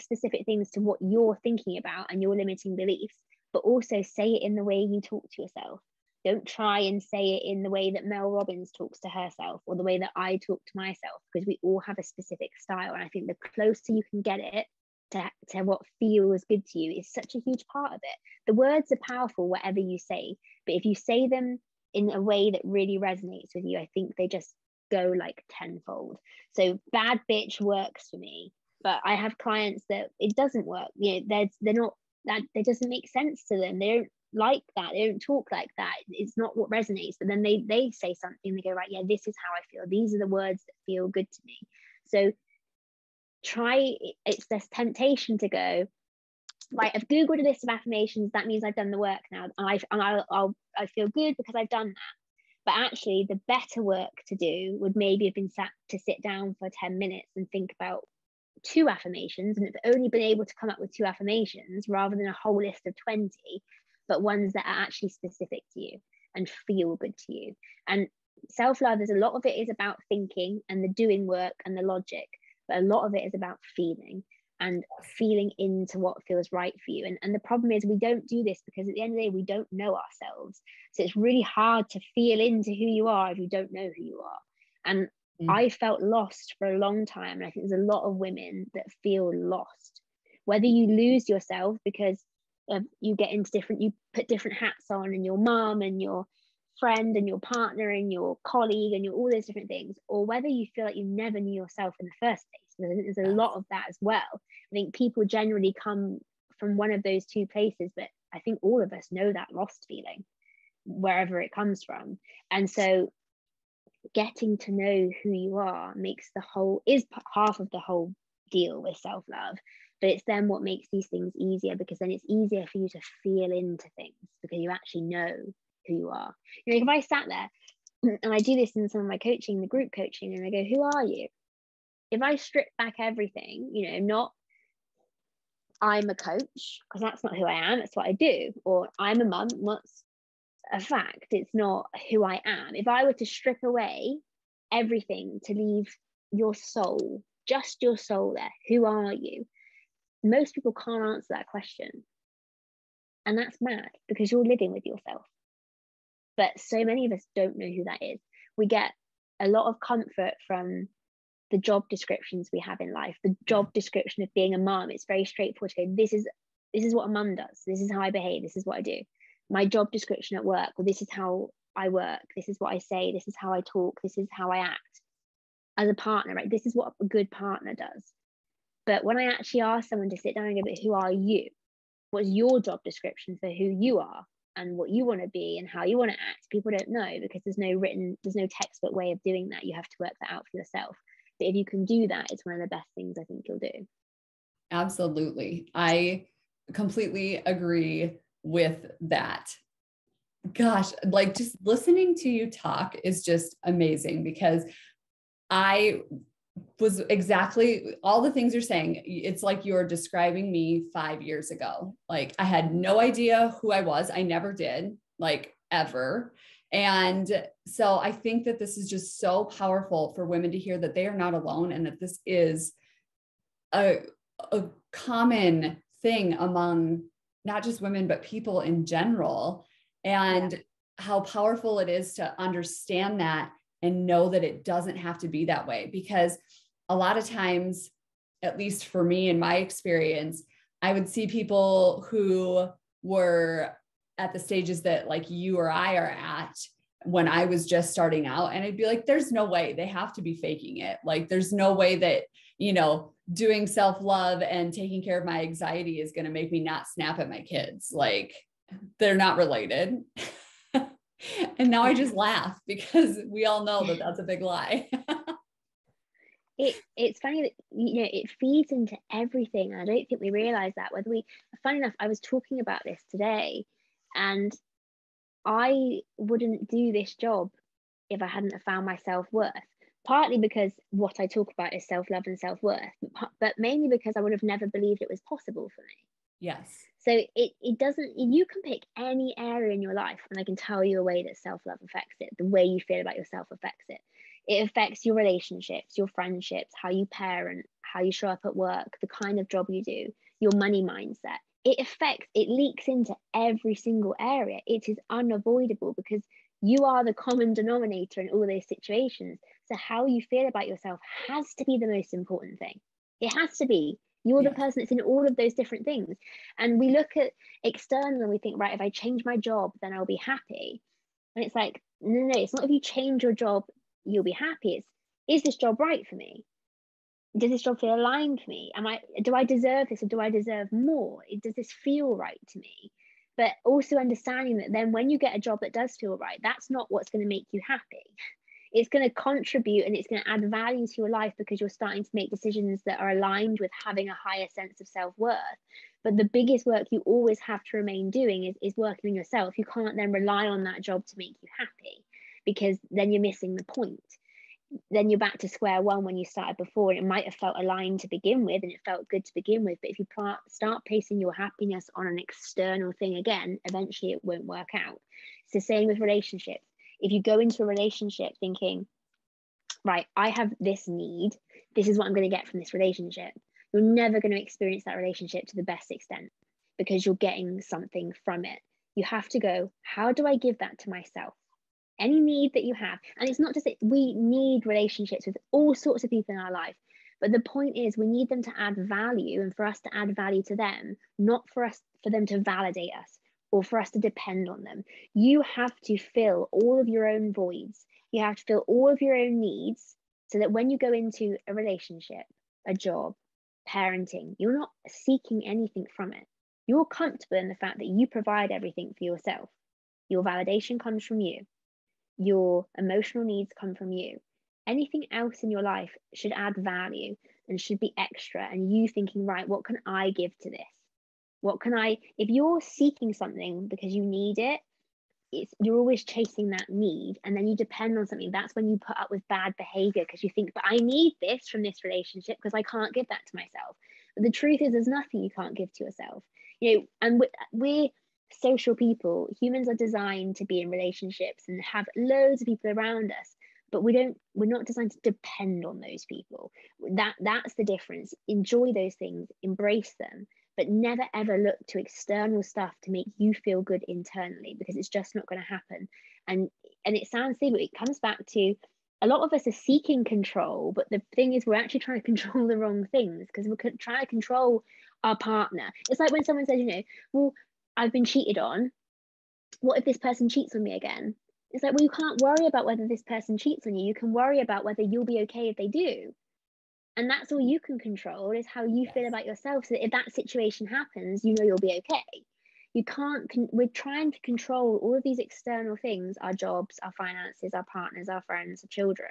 specific things to what you're thinking about and your limiting beliefs, but also say it in the way you talk to yourself. Don't try and say it in the way that Mel Robbins talks to herself or the way that I talk to myself, because we all have a specific style. And I think the closer you can get it to what feels good to you is such a huge part of it. The words are powerful, whatever you say, but if you say them in a way that really resonates with you, I think they just go like tenfold. So bad bitch works for me, but I have clients that it doesn't work. They're not that, it doesn't make sense to them. They don't like that. They don't talk like that. It's not what resonates. But then they say something, they go, right, yeah, this is how I feel. These are the words that feel good to me. So it's this temptation to go, right, I've Googled a list of affirmations, that means I've done the work now, and I feel good because I've done that. But actually the better work to do would maybe have been to sit down for 10 minutes and think about 2 affirmations, and have only been able to come up with 2 affirmations rather than a whole list of 20, but ones that are actually specific to you and feel good to you. And self-love, there's a lot of it is about thinking and the doing work and the logic, but a lot of it is about feeling and feeling into what feels right for you. And the problem is we don't do this because at the end of the day, we don't know ourselves. So it's really hard to feel into who you are if you don't know who you are. And I felt lost for a long time. And I think there's a lot of women that feel lost, whether you lose yourself because you get into you put different hats on, and your mom and your friend and your partner and your colleague and all those different things, or whether you feel like you never knew yourself in the first place. There's a lot of that as well. I think people generally come from one of those 2 places, but I think all of us know that lost feeling wherever it comes from. And so getting to know who you are is half of the whole deal with self-love, but it's then what makes these things easier, because then it's easier for you to feel into things because you actually know who you are. If I sat there, and I do this in some of my coaching, the group coaching, and I go, who are you? If I strip back everything, not I'm a coach, because that's not who I am, that's what I do, or I'm a mum, what's a fact, it's not who I am. If I were to strip away everything to leave your soul, just your soul there, who are you? most people can't answer that question. And that's mad, because you're living with yourself. But so many of us don't know who that is. We get a lot of comfort from the job descriptions we have in life. The job description of being a mom, it's very straightforward to go, this is what a mum does. This is how I behave. This is what I do. My job description at work, well, this is how I work. This is what I say. This is how I talk. This is how I act as a partner, right? This is what a good partner does. But when I actually ask someone to sit down and go, but who are you? What's your job description for who you are and what you want to be and how you want to act? People don't know, because there's no textbook way of doing that. You have to work that out for yourself. But if you can do that, it's one of the best things I think you'll do. Absolutely. I completely agree with that. Gosh, like just listening to you talk is just amazing, because I was exactly all the things you're saying. It's like you're describing me 5 years ago. Like I had no idea who I was. I never did, like ever. And so I think that this is just so powerful for women to hear that they are not alone, and that this is a common thing among not just women, but people in general. And how powerful it is to understand that and know that it doesn't have to be that way. Because a lot of times, at least for me in my experience, I would see people who were at the stages that like you or I are at when I was just starting out. And I'd be like, there's no way, they have to be faking it. Like, there's no way that, you know, doing self-love and taking care of my anxiety is going to make me not snap at my kids. Like, they're not related. And now I just laugh, because we all know that that's a big lie. It's funny that, you know, it feeds into everything. I don't think we realize that. Funny enough, I was talking about this today, and I wouldn't do this job if I hadn't have found my self-worth. Partly because what I talk about is self-love and self-worth, but mainly because I would have never believed it was possible for me. Yes. So it doesn't, you can pick any area in your life, and I can tell you a way that self-love affects it. The way you feel about yourself affects it. It affects your relationships, your friendships, how you parent, how you show up at work, the kind of job you do, your money mindset. It leaks into every single area. It is unavoidable, because you are the common denominator in all those situations. So how you feel about yourself has to be the most important thing. It has to be. You're the person that's in all of those different things. And we look at external and we think, right, if I change my job, then I'll be happy. And it's like, no, it's not if you change your job, you'll be happy. It's, is this job right for me? Does this job feel aligned for me? Do I deserve this, or do I deserve more? Does this feel right to me? But also understanding that then when you get a job that does feel right, that's not what's going to make you happy. It's going to contribute and it's going to add value to your life, because you're starting to make decisions that are aligned with having a higher sense of self-worth. But the biggest work you always have to remain doing is working on yourself. You can't then rely on that job to make you happy, because then you're missing the point. Then you're back to square one when you started before, and it might have felt aligned to begin with and it felt good to begin with, but if you start placing your happiness on an external thing again, eventually it won't work out. It's the same with relationships. If you go into a relationship thinking, right, I have this need, this is what I'm going to get from this relationship, you're never going to experience that relationship to the best extent, because you're getting something from it. You have to go, how do I give that to myself? Any need that you have. And it's not just that we need relationships with all sorts of people in our life, but the point is we need them to add value, and for us to add value to them, not for them to validate us or for us to depend on them. You have to fill all of your own voids. You have to fill all of your own needs, so that when you go into a relationship, a job, parenting, you're not seeking anything from it. You're comfortable in the fact that you provide everything for yourself. Your validation comes from you. Your emotional needs come from you. Anything else in your life should add value and should be extra, and you thinking, right, what can I give to this? If you're seeking something because you need it, you're always chasing that need, and then you depend on something. That's when you put up with bad behavior, because you think, but I need this from this relationship because I can't give that to myself. But the truth is, there's nothing you can't give to yourself. You know, and we're social people. Humans are designed to be in relationships and have loads of people around us. but we're not designed to depend on those people. That's the difference. Enjoy those things, embrace them, but never ever look to external stuff to make you feel good internally, because it's just not going to happen. And it sounds silly, but it comes back to, a lot of us are seeking control, but the thing is, we're actually trying to control the wrong things, because we're trying to control our partner. It's like when someone says, well, I've been cheated on. What if this person cheats on me again? It's like, well, you can't worry about whether this person cheats on you. You can worry about whether you'll be okay if they do. And that's all you can control, is how you feel about yourself. So that if that situation happens, you'll be okay. You can't, we're trying to control all of these external things, our jobs, our finances, our partners, our friends, our children,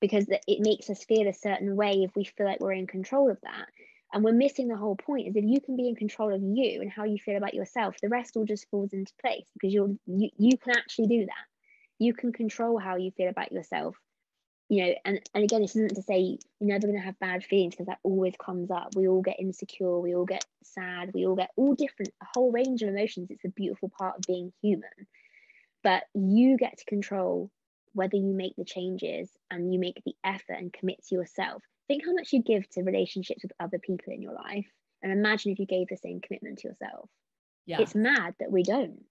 because it makes us feel a certain way if we feel like we're in control of that. And we're missing the whole point. Is if you can be in control of you and how you feel about yourself, the rest all just falls into place, because you can actually do that. You can control how you feel about yourself. And again, this isn't to say you're never going to have bad feelings, because that always comes up. We all get insecure, we all get sad, we all get all different, a whole range of emotions. It's a beautiful part of being human. But you get to control whether you make the changes and you make the effort and commit to yourself. Think how much you give to relationships with other people in your life, and imagine if you gave the same commitment to yourself. Yeah. It's mad that we don't,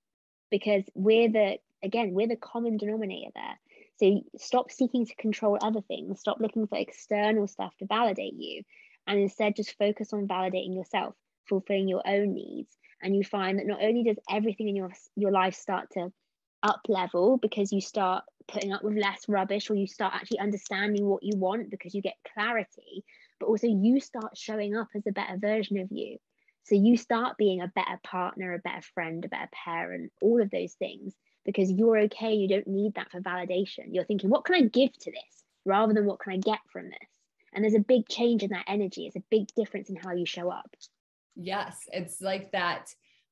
because we're the common denominator there. So stop seeking to control other things, stop looking for external stuff to validate you, and instead just focus on validating yourself, fulfilling your own needs. And you find that not only does everything in your life start to up level, because you start putting up with less rubbish, or you start actually understanding what you want because you get clarity, but also you start showing up as a better version of you. So you start being a better partner, a better friend, a better parent, all of those things, because you're okay. You don't need that for validation. You're thinking, what can I give to this, rather than what can I get from this? And there's a big change in that energy. It's a big difference in how you show up. Yes. It's like that,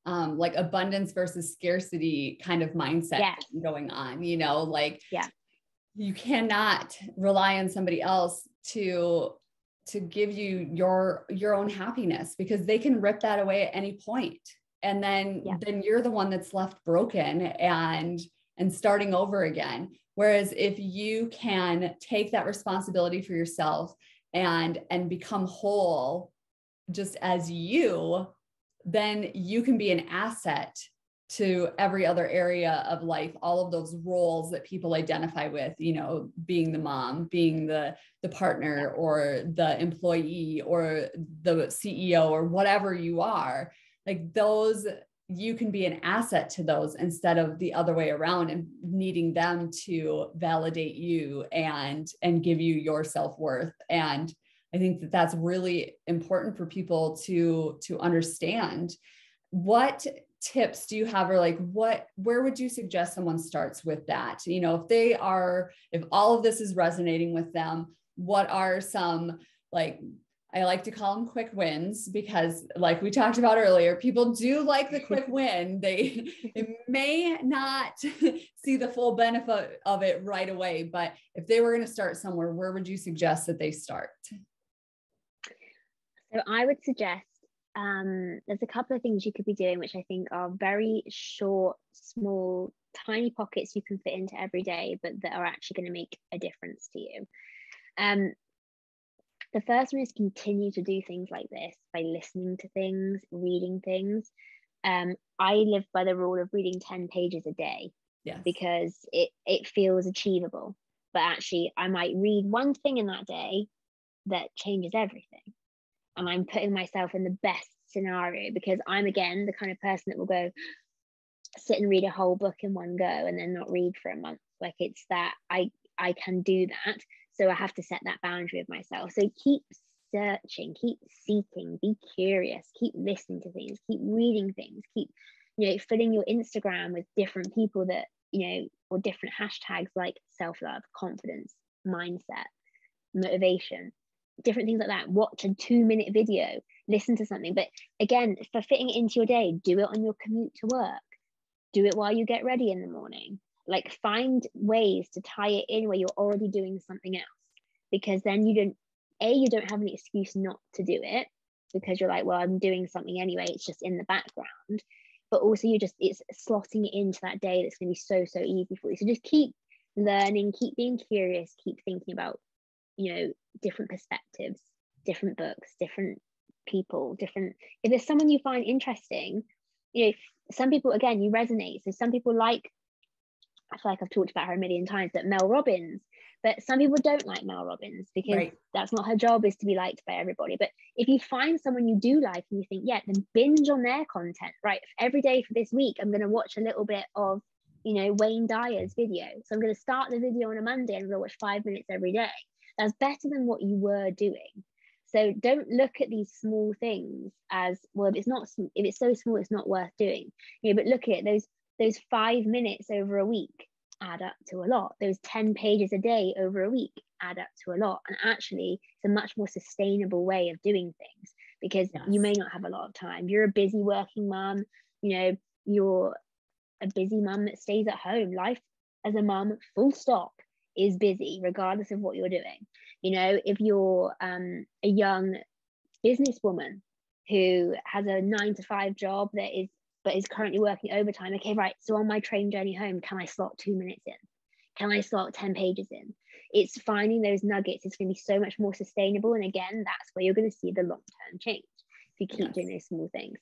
like abundance versus scarcity kind of mindset going on, you cannot rely on somebody else to give you your own happiness, because they can rip that away at any point. And then you're the one that's left broken and starting over again. Whereas if you can take that responsibility for yourself and become whole just as you, then you can be an asset to every other area of life, all of those roles that people identify with, being the mom, being the partner, or the employee, or the CEO, or whatever you are. Like those, you can be an asset to those, instead of the other way around and needing them to validate you and give you your self-worth. And I think that that's really important for people to understand. What tips do you have, or like where would you suggest someone starts with that? If all of this is resonating with them, what are some, like, I like to call them quick wins, because like we talked about earlier, people do like the quick win. They may not see the full benefit of it right away, but if they were going to start somewhere, where would you suggest that they start? So I would suggest there's a couple of things you could be doing, which I think are very short, small, tiny pockets you can fit into every day, but that are actually going to make a difference to you. The first one is continue to do things like this by listening to things, reading things. I live by the rule of reading 10 pages a day, because it feels achievable. But actually, I might read one thing in that day that changes everything. And I'm putting myself in the best scenario, because I'm, again, the kind of person that will go sit and read a whole book in one go and then not read for a month. Like, it's that I can do that. So I have to set that boundary with myself. So keep searching, keep seeking, be curious, keep listening to things, keep reading things, keep, filling your Instagram with different people that, or different hashtags like self-love, confidence, mindset, motivation, different things like that. Watch a 2-minute video, listen to something. But again, for fitting it into your day, do it on your commute to work, do it while you get ready in the morning. Like, find ways to tie it in where you're already doing something else, because then you don't have an excuse not to do it, because you're like, well, I'm doing something anyway, it's just in the background. But also it's slotting it into that day that's going to be so easy for you. So just keep learning, keep being curious, keep thinking about, different perspectives, different books, different people, different, if there's someone you find interesting, some people, again, you resonate. So some people like, I feel like I've talked about her a million times, but Mel Robbins, but some people don't like Mel Robbins because that's not her job, is to be liked by everybody. But if you find someone you do like and you think, yeah, then binge on their content, right? Every day for this week, I'm going to watch a little bit of, Wayne Dyer's video. So I'm going to start the video on a Monday and I'm going to watch 5 minutes every day. That's better than what you were doing. So don't look at these small things as, well, if it's so small, it's not worth doing. But look at it, those 5 minutes over a week add up to a lot. Those 10 pages a day over a week add up to a lot. And actually, it's a much more sustainable way of doing things, because you may not have a lot of time. You're a busy working mom, you're a busy mum that stays at home. Life as a mum, full stop, is busy, regardless of what you're doing. If you're a young businesswoman who has a 9 to 5 job but is currently working overtime. Okay, right. So on my train journey home, can I slot 2 minutes in? Can I slot 10 pages in? It's finding those nuggets. It's going to be so much more sustainable. And again, that's where you're going to see the long-term change if you keep doing those small things.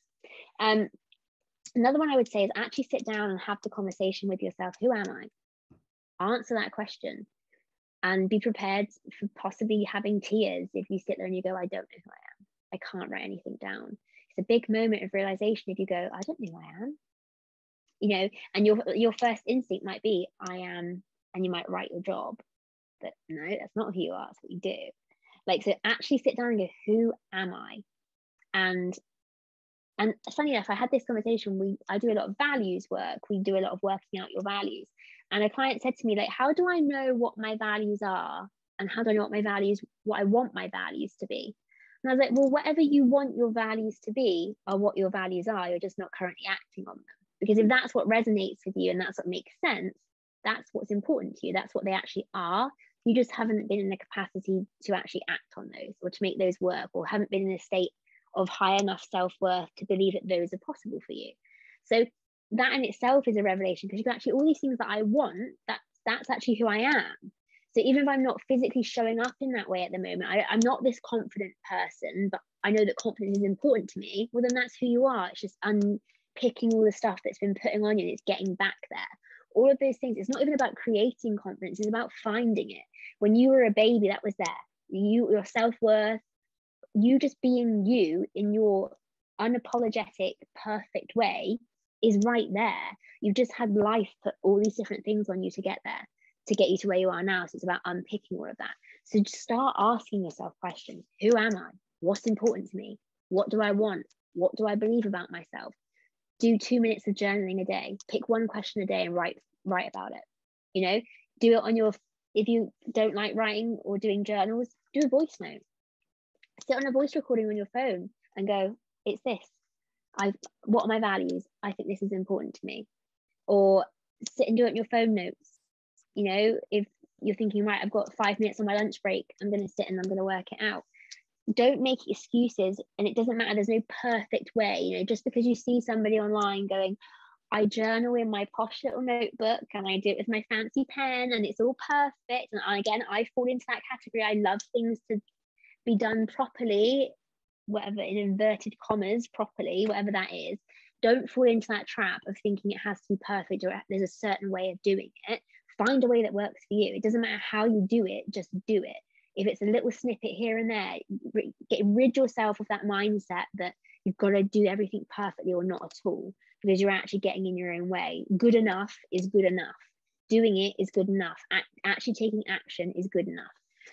Another one I would say is actually sit down and have the conversation with yourself. Who am I? Answer that question and be prepared for possibly having tears if you sit there and you go, I don't know who I am. I can't write anything down. It's a big moment of realization if you go, I don't know who I am. And your first instinct might be, I am, and you might write your job. But no, that's not who you are. That's what you do. So actually sit down and go, who am I? And funny enough, I had this conversation. I do a lot of values work. We do a lot of working out your values. And a client said to me, how do I know what my values are? And how do I know what I want my values to be? And I was like, well, whatever you want your values to be are what your values are. You're just not currently acting on them. Because if that's what resonates with you and that's what makes sense, that's what's important to you. That's what they actually are. You just haven't been in the capacity to actually act on those or to make those work, or haven't been in a state of high enough self-worth to believe that those are possible for you. So that in itself is a revelation, because you can actually, all these things that I want, that's actually who I am. So even if I'm not physically showing up in that way at the moment, I'm not this confident person, but I know that confidence is important to me, well, then that's who you are. It's just unpicking all the stuff that's been putting on you and it's getting back there. All of those things, it's not even about creating confidence, it's about finding it. When you were a baby, that was there. Your self-worth, you just being you in your unapologetic, perfect way is right there. You've just had life put all these different things on you to get there, to get you to where you are now. So it's about unpicking all of that. So just start asking yourself questions. Who am I? What's important to me? What do I want? What do I believe about myself? Do 2 minutes of journaling a day. Pick one question a day and write about it. Do it on your, if you don't like writing or doing journals, do a voice note. Sit on a voice recording on your phone and go, it's this. What are my values? I think this is important to me. Or sit and do it on your phone notes. If you're thinking, right, I've got 5 minutes on my lunch break, I'm going to sit and I'm going to work it out. Don't make excuses. And it doesn't matter. There's no perfect way. Just because you see somebody online going, I journal in my posh little notebook and I do it with my fancy pen and it's all perfect. And again, I fall into that category. I love things to be done properly, whatever, in inverted commas, properly, whatever that is. Don't fall into that trap of thinking it has to be perfect or there's a certain way of doing it. Find a way that works for you. It doesn't matter how you do it, just do it. If it's a little snippet here and there, rid yourself of that mindset that you've got to do everything perfectly or not at all, because you're actually getting in your own way. Good enough is good enough. Doing it is good enough. Actually taking action is good enough.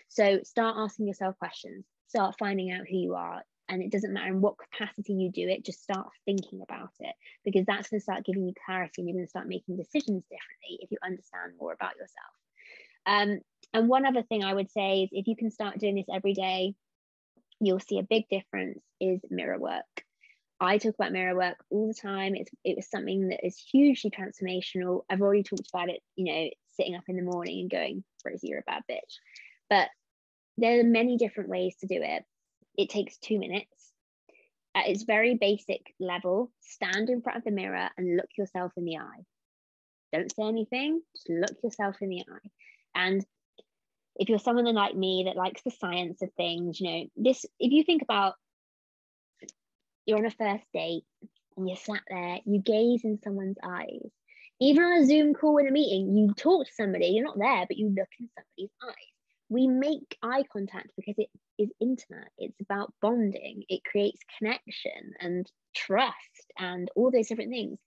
So start asking yourself questions. Start finding out who you are. And it doesn't matter in what capacity you do it, just start thinking about it, because that's going to start giving you clarity and you're going to start making decisions differently if you understand more about yourself. And one other thing I would say is, if you can start doing this every day, you'll see a big difference, is mirror work. I talk about mirror work all the time. It was something that is hugely transformational. I've already talked about it, sitting up in the morning and going, Rosie, you're a bad bitch. But there are many different ways to do it. It takes 2 minutes. At its very basic level, stand in front of the mirror and look yourself in the eye. Don't say anything, just look yourself in the eye. And if you're someone like me that likes the science of things, you know, this, if you think about, you're on a first date and you're sat there, you gaze in someone's eyes. Even on a Zoom call in a meeting, you talk to somebody, you're not there, but you look in somebody's eyes. We make eye contact because it is intimate. It's about bonding. It creates connection and trust and all those different things.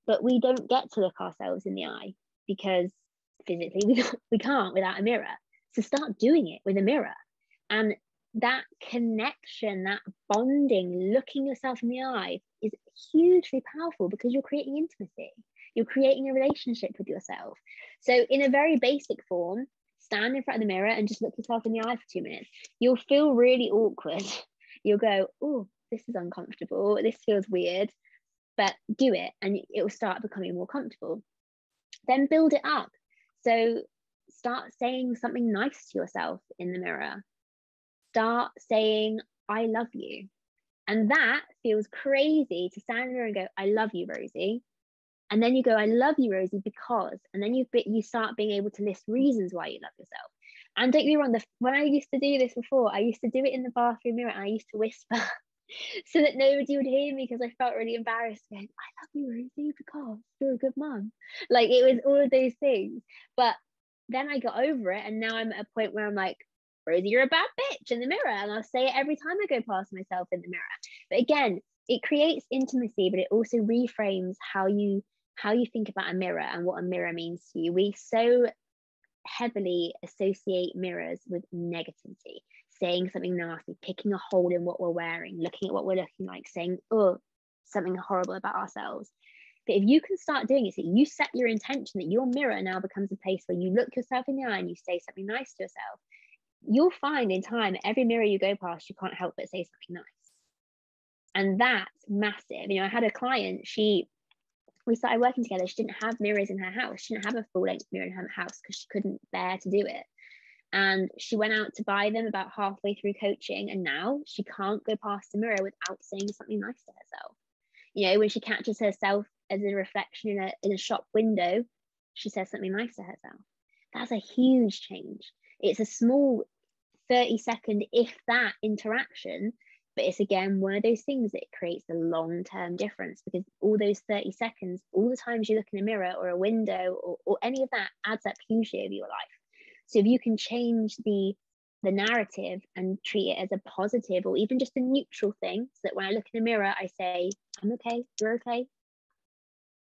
But we don't get to look ourselves in the eye because physically we can't without a mirror. So start doing it with a mirror. And that connection, that bonding, looking yourself in the eye is hugely powerful because you're creating intimacy. You're creating a relationship with yourself. So in a very basic form, stand in front of the mirror and just look yourself in the eye for 2 minutes. You'll feel really awkward. You'll go, oh, this is uncomfortable. This feels weird. But do it and it will start becoming more comfortable. Then build it up. So start saying something nice to yourself in the mirror. Start saying, I love you. And that feels crazy to stand in the mirror and go, I love you, Rosie. And then you go, I love you, Rosie, because, and then you start being able to list reasons why you love yourself. And don't get me wrong, when I used to do this before, I used to do it in the bathroom mirror and I used to whisper so that nobody would hear me because I felt really embarrassed going, I love you, Rosie, because you're a good mum. Like it was all of those things. But then I got over it and now I'm at a point where I'm like, Rosie, you're a bad bitch in the mirror. And I'll say it every time I go past myself in the mirror. But again, it creates intimacy, but it also reframes how you think about a mirror and what a mirror means to you. We so heavily associate mirrors with negativity, saying something nasty, picking a hole in what we're wearing, looking at what we're looking like, saying, oh, something horrible about ourselves. But if you can start doing it, so you set your intention that your mirror now becomes a place where you look yourself in the eye and you say something nice to yourself, you'll find in time, every mirror you go past, you can't help but say something nice. And that's massive. You know, I had a client, we started working together. She didn't have mirrors in her house. She didn't have a full-length mirror in her house because she couldn't bear to do it. And she went out to buy them about halfway through coaching. And now she can't go past the mirror without saying something nice to herself. You know, when she catches herself as a reflection in a shop window, she says something nice to herself. That's a huge change. It's a small 30-second, if that, interaction. But it's again one of those things that creates a long-term difference because all those 30 seconds, all the times you look in a mirror or a window or any of that adds up hugely over your life. So if you can change the narrative and treat it as a positive or even just a neutral thing, so that when I look in the mirror, I say, I'm okay, you're okay.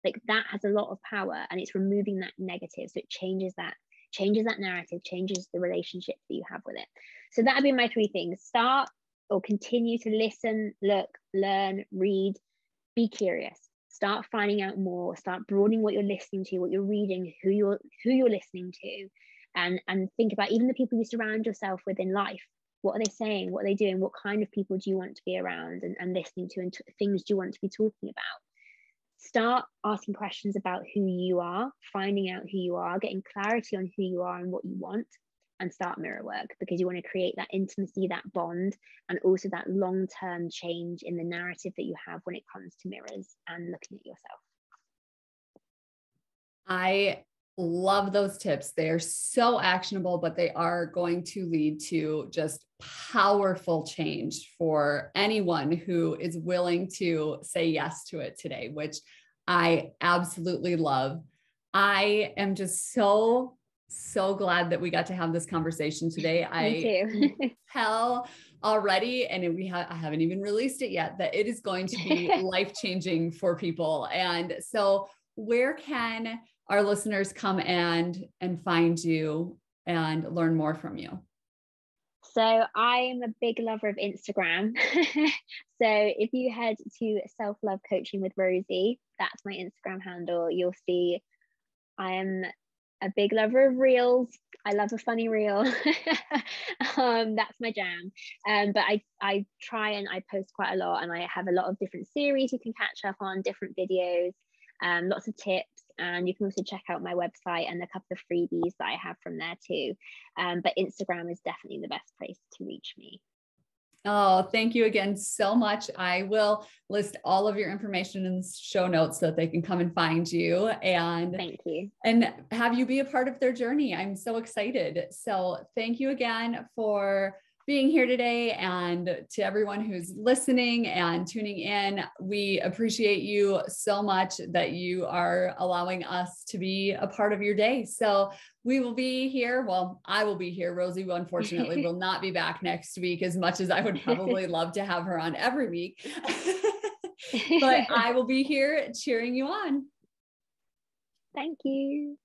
Like that has a lot of power and it's removing that negative. So it changes that narrative, changes the relationship that you have with it. So that would be my 3 things. Start or continue to listen, look, learn, read, be curious. Start finding out more, start broadening what you're listening to, what you're reading, who you're listening to, and think about even the people you surround yourself with in life. What are they saying? What are they doing? What kind of people do you want to be around and listening to, and things do you want to be talking about? Start asking questions about who you are, finding out who you are, getting clarity on who you are and what you want, and start mirror work because you want to create that intimacy, that bond, and also that long-term change in the narrative that you have when it comes to mirrors and looking at yourself. I love those tips. They are so actionable, but they are going to lead to just powerful change for anyone who is willing to say yes to it today, which I absolutely love. I am just so glad that we got to have this conversation today. Me too. I tell already, and I haven't even released it yet, that it is going to be life-changing for people. And so where can our listeners come and find you and learn more from you? So I'm a big lover of Instagram. So if you head to Self-Love Coaching with Rosie, that's my Instagram handle. You'll see I am a big lover of reels. I love a funny reel. That's my jam. But I try and I post quite a lot, and I have a lot of different series you can catch up on, different videos, lots of tips. And you can also check out my website and a couple of freebies that I have from there too. But Instagram is definitely the best place to reach me. Oh, thank you again so much. I will list all of your information in the show notes so that they can come and find you Thank you. and have you be a part of their journey. I'm so excited. So thank you again for being here today, and to everyone who's listening and tuning in. We appreciate you so much that you are allowing us to be a part of your day. So we will be here. Well, I will be here. Rosie, unfortunately, will not be back next week, as much as I would probably love to have her on every week. But I will be here cheering you on. Thank you.